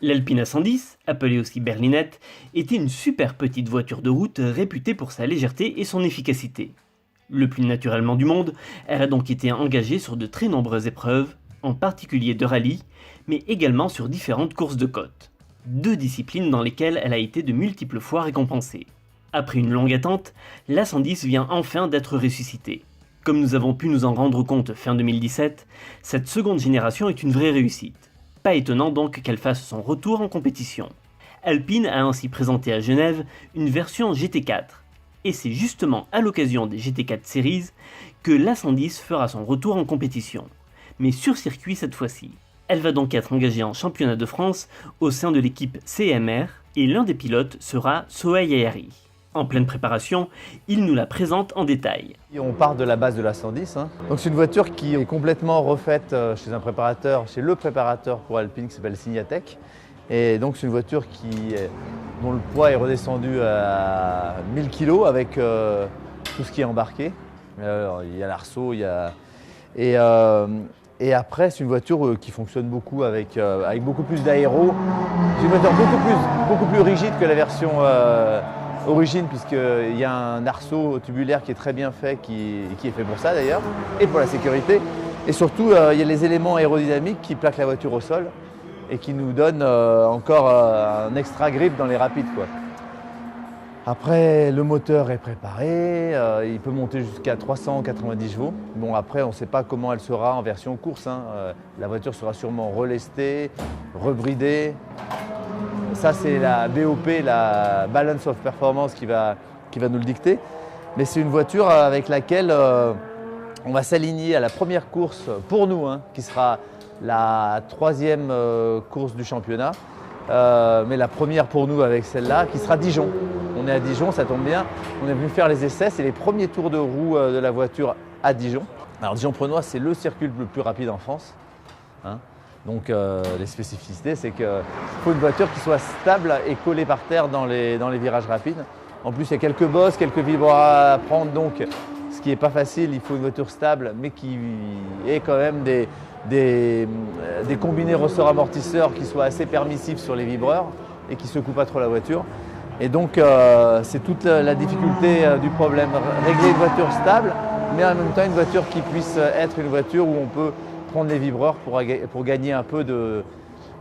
L'Alpine A110, appelée aussi berlinette, était une super petite voiture de route réputée pour sa légèreté et son efficacité. Le plus naturellement du monde, elle a donc été engagée sur de très nombreuses épreuves, en particulier de rallye, mais également sur différentes courses de côte. Deux disciplines dans lesquelles elle a été de multiples fois récompensée. Après une longue attente, l'A110 vient enfin d'être ressuscitée. Comme nous avons pu nous en rendre compte fin 2017, cette seconde génération est une vraie réussite. Pas étonnant donc qu'elle fasse son retour en compétition. Alpine a ainsi présenté à Genève une version GT4, et c'est justement à l'occasion des GT4 Series que l'A110 fera son retour en compétition, mais sur circuit cette fois-ci. Elle va donc être engagée en championnat de France au sein de l'équipe CMR, et l'un des pilotes sera Sohail Ayari. En pleine préparation, il nous la présente en détail. On part de la base de la 110. Donc c'est une voiture qui est complètement refaite chez un préparateur, chez le préparateur pour Alpine qui s'appelle Signatech. Et donc c'est une voiture dont le poids est redescendu à 1000 kg avec tout ce qui est embarqué. Il y a l'arceau, et après c'est une voiture qui fonctionne beaucoup avec beaucoup plus d'aéro. C'est une voiture beaucoup plus rigide que la version origine, puisqu'il y a un arceau tubulaire qui est très bien fait, qui est fait pour ça d'ailleurs, et pour la sécurité. Et surtout, il y a les éléments aérodynamiques qui plaquent la voiture au sol et qui nous donnent encore un extra grip dans les rapides, quoi. Après, le moteur est préparé, il peut monter jusqu'à 390 chevaux. Bon, après, on ne sait pas comment elle sera en version course. La voiture sera sûrement relestée, rebridée. Ça, c'est la BOP, la Balance of Performance, qui va nous le dicter. Mais c'est une voiture avec laquelle on va s'aligner à la première course pour nous, qui sera la troisième course du championnat. Mais la première pour nous avec celle-là, qui sera Dijon. On est à Dijon, ça tombe bien. On est venu faire les essais, c'est les premiers tours de roue de la voiture à Dijon. Alors Dijon-Prenois, c'est le circuit le plus rapide en France. Donc les spécificités, c'est qu'il faut une voiture qui soit stable et collée par terre dans les virages rapides. En plus, il y a quelques bosses, quelques vibras à prendre, donc ce qui n'est pas facile. Il faut une voiture stable, mais qui ait quand même des combinés ressorts amortisseurs qui soient assez permissifs sur les vibreurs et qui ne secouent pas trop la voiture. Et donc, c'est toute la difficulté du problème. Régler une voiture stable, mais en même temps une voiture qui puisse être une voiture où on peut prendre les vibreurs pour gagner un peu de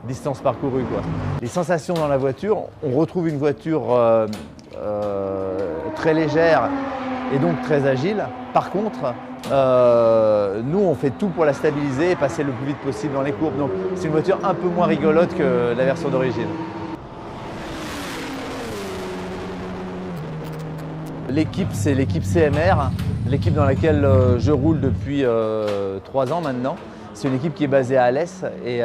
distance parcourue, quoi. Les sensations dans la voiture, on retrouve une voiture très légère et donc très agile. Par contre, nous on fait tout pour la stabiliser et passer le plus vite possible dans les courbes. Donc c'est une voiture un peu moins rigolote que la version d'origine. L'équipe, c'est l'équipe CMR, l'équipe dans laquelle je roule depuis 3 ans maintenant. C'est une équipe qui est basée à Alès et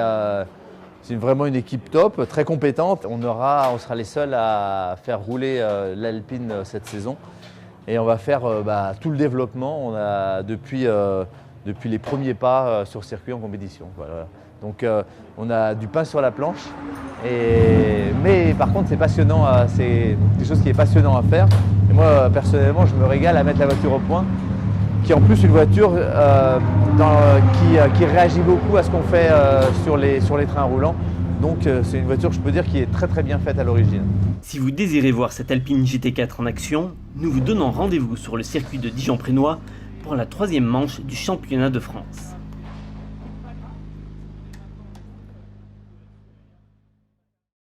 c'est vraiment une équipe top, très compétente. On sera les seuls à faire rouler l'Alpine cette saison et on va faire tout le développement. On a depuis les premiers pas sur circuit en compétition. Voilà. Donc on a du pain sur la planche, mais par contre c'est passionnant, c'est quelque chose qui est passionnant à faire. Et moi personnellement je me régale à mettre la voiture au point, qui est en plus une voiture qui réagit beaucoup à ce qu'on fait sur les trains roulants. Donc c'est une voiture, je peux dire, qui est très très bien faite à l'origine. Si vous désirez voir cette Alpine GT4 en action, nous vous donnons rendez-vous sur le circuit de Dijon-Prenois pour la 3e manche du championnat de France.